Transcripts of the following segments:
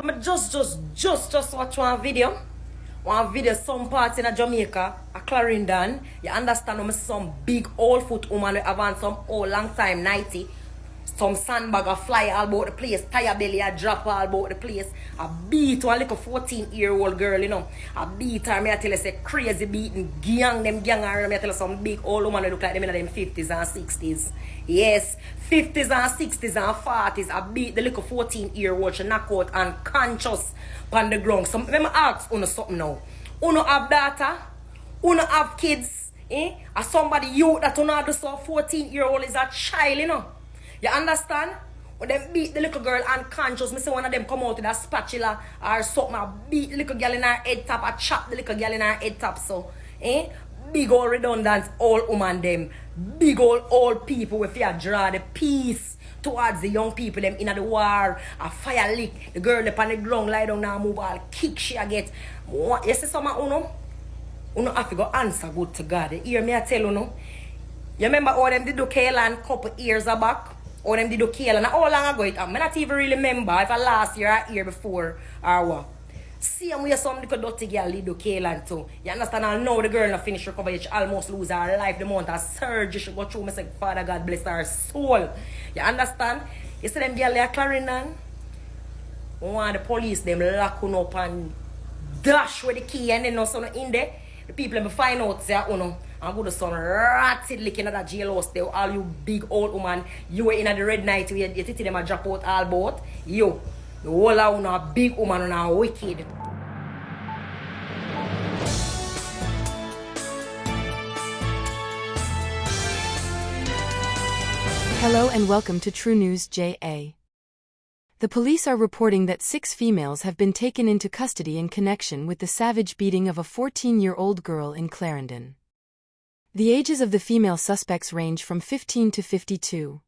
I just watch one video. Some parts in Jamaica, a Clarendon. You understand, some big old foot woman who have on some old long time 90. Some sandbag a fly all about the place, tire belly a drop all about the place. I beat one little 14-year-old girl, you know. I beat her, me I tell you, say crazy beating, gang her, me I tell you, some big old woman who look like them in them 50s and 60s. Yes, 50s and 60s and 40s. I beat the little 14-year-old, she knock out unconscious on the ground. So let me ask Uno something now. Uno have daughter? Uno have kids? Eh? Or somebody you that Uno have so 14-year-old is a child, you know? You understand? When them beat the little girl unconscious, me say one of them come out with a spatula or something, I beat the little girl in her head top, I chop the little girl in her head top, so, eh? Big old redundant old woman them. Big old people with you draw the peace towards the young people them in the war. A fire lick, the girl up on the ground, lie down now, move all, kick she a get. You see some Uno have to go answer good to God. You hear me I tell you. You remember how them did do Kaylan couple years back? Or them did do Kayla. How long ago it happened? I not even really remember if I last year or year before or what. See and we have some little dirty girl did do Kayla too. You understand? I know the girl not finish recovery. She almost lose her life. The amount of surgery she go through. I say, Father God bless her soul. You understand? You see them girl they are Clarendon? One of the police them locking up and dash with the key and then no son in there. The people them find out say I'm going to son ratted licking at that jailhouse there. All you big old woman, you were in at the red night, you see them a drop out all boat. You, the whole of a big woman and a wicked. Hello and welcome to True News JA. The police are reporting that 6 females have been taken into custody in connection with the savage beating of a 14-year-old girl in Clarendon. The ages of the female suspects range from 15 to 52.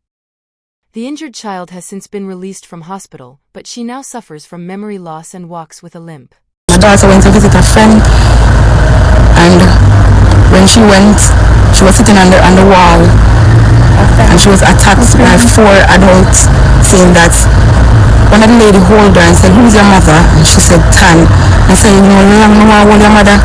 The injured child has since been released from hospital, but she now suffers from memory loss and walks with a limp. My daughter went to visit a friend, and when she went, she was sitting on the wall, and she was attacked by 4 adults, saying that one of the lady hold her and said, "Who's your mother?" And she said, "Tan." And said, "You know, you don't know your mother."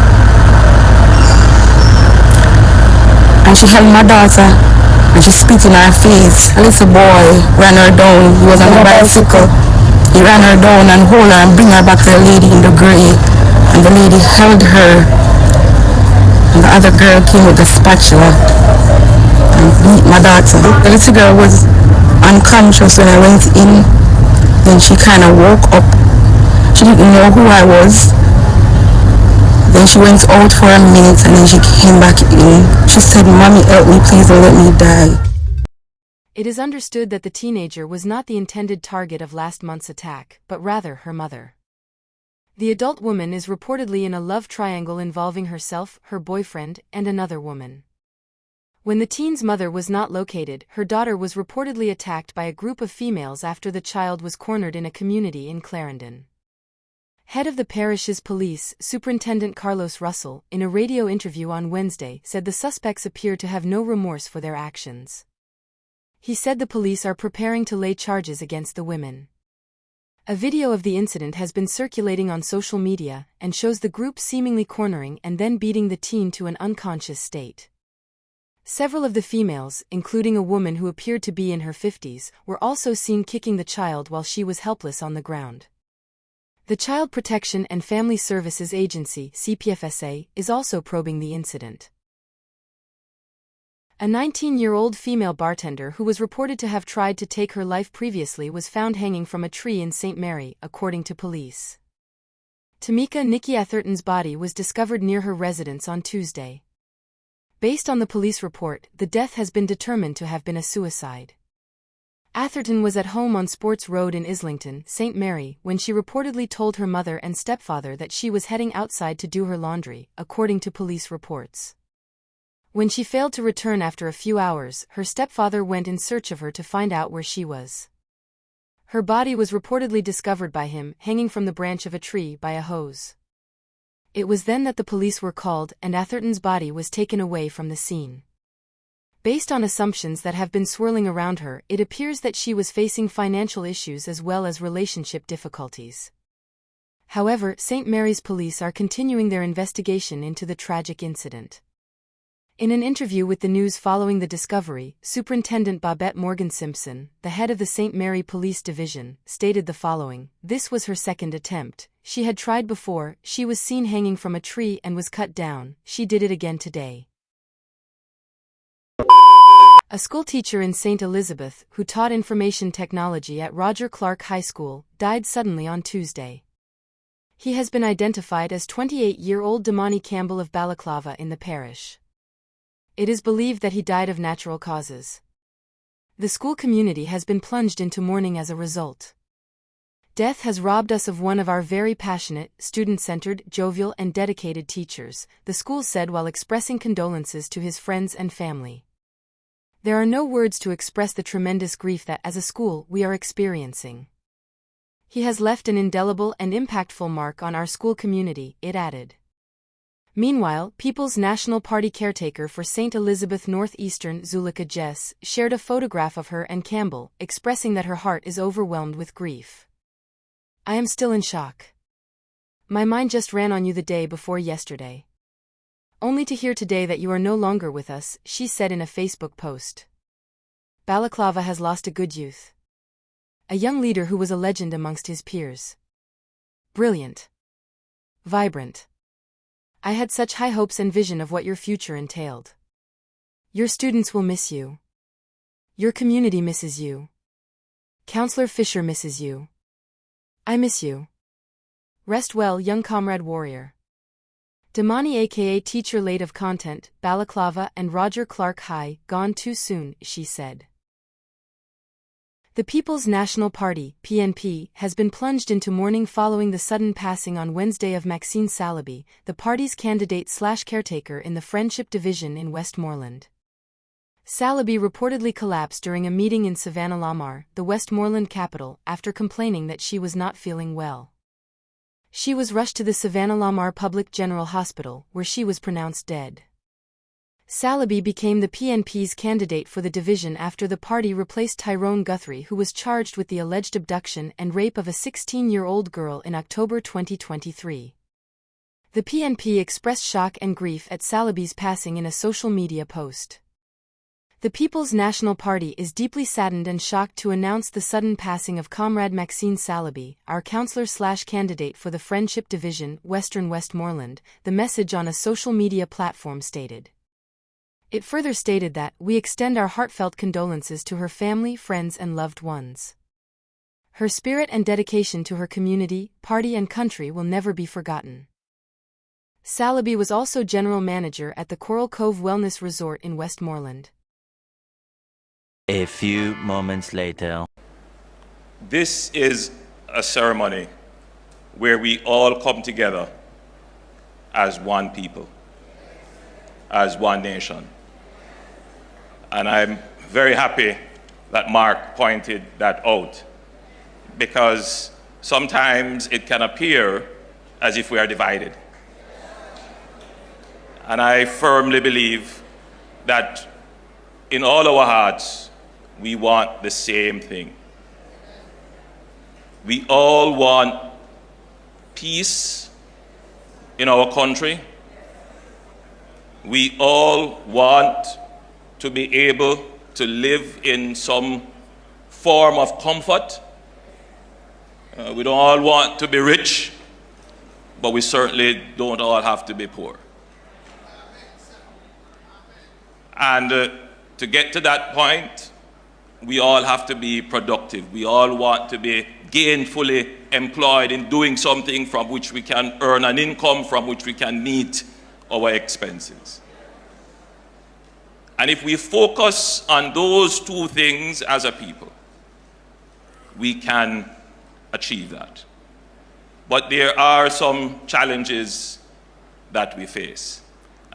And she held my daughter and she spit in her face. A little boy ran her down. He was on a bicycle. He ran her down and hold her and bring her back to the lady in the grey. And the lady held her. And the other girl came with a spatula and beat my daughter. The little girl was unconscious when I went in. Then she kind of woke up. She didn't know who I was. Then she went out for a minute and then she came back in. She said, "Mommy, help me, please don't let me die." It is understood that the teenager was not the intended target of last month's attack, but rather her mother. The adult woman is reportedly in a love triangle involving herself, her boyfriend, and another woman. When the teen's mother was not located, her daughter was reportedly attacked by a group of females after the child was cornered in a community in Clarendon. Head of the parish's police, Superintendent Carlos Russell, in a radio interview on Wednesday, said the suspects appear to have no remorse for their actions. He said the police are preparing to lay charges against the women. A video of the incident has been circulating on social media and shows the group seemingly cornering and then beating the teen to an unconscious state. Several of the females, including a woman who appeared to be in her 50s, were also seen kicking the child while she was helpless on the ground. The Child Protection and Family Services Agency, CPFSA, is also probing the incident. A 19-year-old female bartender who was reported to have tried to take her life previously was found hanging from a tree in St. Mary, according to police. Tamika Nikki Atherton's body was discovered near her residence on Tuesday. Based on the police report, the death has been determined to have been a suicide. Atherton was at home on Sports Road in Islington, St. Mary, when she reportedly told her mother and stepfather that she was heading outside to do her laundry, according to police reports. When she failed to return after a few hours, her stepfather went in search of her to find out where she was. Her body was reportedly discovered by him, hanging from the branch of a tree by a hose. It was then that the police were called and Atherton's body was taken away from the scene. Based on assumptions that have been swirling around her, it appears that she was facing financial issues as well as relationship difficulties. However, St. Mary's police are continuing their investigation into the tragic incident. In an interview with the news following the discovery, Superintendent Babette Morgan-Simpson, the head of the St. Mary Police Division, stated the following: "This was her second attempt. She had tried before, she was seen hanging from a tree and was cut down. She did it again today." A schoolteacher in St. Elizabeth, who taught information technology at Roger Clark High School, died suddenly on Tuesday. He has been identified as 28-year-old Damani Campbell of Balaclava in the parish. It is believed that he died of natural causes. The school community has been plunged into mourning as a result. "Death has robbed us of one of our very passionate, student-centered, jovial and dedicated teachers," the school said while expressing condolences to his friends and family. "There are no words to express the tremendous grief that, as a school, we are experiencing. He has left an indelible and impactful mark on our school community," it added. Meanwhile, People's National Party caretaker for St. Elizabeth Northeastern, Zulika Jess, shared a photograph of her and Campbell, expressing that her heart is overwhelmed with grief. "I am still in shock. My mind just ran on you the day before yesterday. Only to hear today that you are no longer with us," she said in a Facebook post. Balaclava has lost a good youth. A young leader who was a legend amongst his peers. Brilliant. Vibrant. I had such high hopes and vision of what your future entailed. Your students will miss you. Your community misses you. Counselor Fisher misses you. I miss you. Rest well, young comrade warrior. Damani aka teacher late of content, Balaclava and Roger Clark High, gone too soon, she said. The People's National Party, PNP, has been plunged into mourning following the sudden passing on Wednesday of Maxine Salaby, the party's candidate/caretaker in the Friendship Division in Westmoreland. Salaby reportedly collapsed during a meeting in Savannah-Lamar, the Westmoreland capital, after complaining that she was not feeling well. She was rushed to the Savannah-Lamar Public General Hospital, where she was pronounced dead. Salaby became the PNP's candidate for the division after the party replaced Tyrone Guthrie, who was charged with the alleged abduction and rape of a 16-year-old girl in October 2023. The PNP expressed shock and grief at Salaby's passing in a social media post. The People's National Party is deeply saddened and shocked to announce the sudden passing of Comrade Maxine Salaby, our counselor/candidate for the Friendship Division, Western Westmoreland, the message on a social media platform stated. It further stated that, "We extend our heartfelt condolences to her family, friends and loved ones. Her spirit and dedication to her community, party and country will never be forgotten." Salaby was also general manager at the Coral Cove Wellness Resort in Westmoreland. A few moments later. This is a ceremony where we all come together as one people, as one nation. And I'm very happy that Mark pointed that out, because sometimes it can appear as if we are divided. And I firmly believe that in all our hearts, we want the same thing. We all want peace in our country. We all want to be able to live in some form of comfort. We don't all want to be rich, but we certainly don't all have to be poor. And to get to that point, we all have to be productive. We all want to be gainfully employed in doing something from which we can earn an income, from which we can meet our expenses. And if we focus on those two things as a people, we can achieve that. But there are some challenges that we face.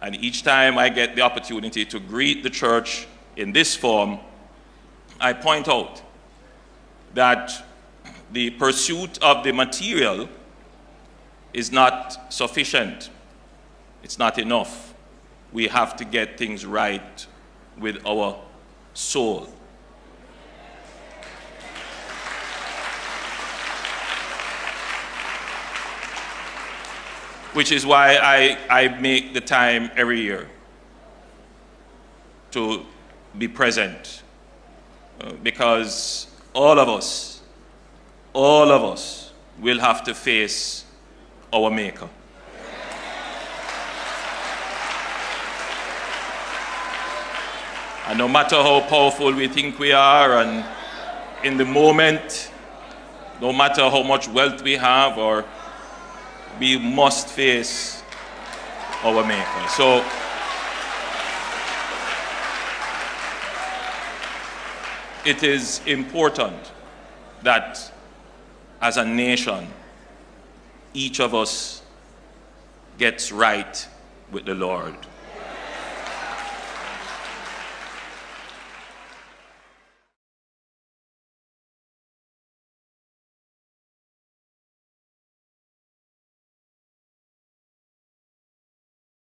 And each time I get the opportunity to greet the church in this form, I point out that the pursuit of the material is not sufficient. It's not enough. We have to get things right with our soul. which is why I make the time every year to be present, because all of us will have to face our Maker. And no matter how powerful we think we are, and in the moment, no matter how much wealth we have, or we must face our Maker. So it is important that as a nation, each of us gets right with the Lord.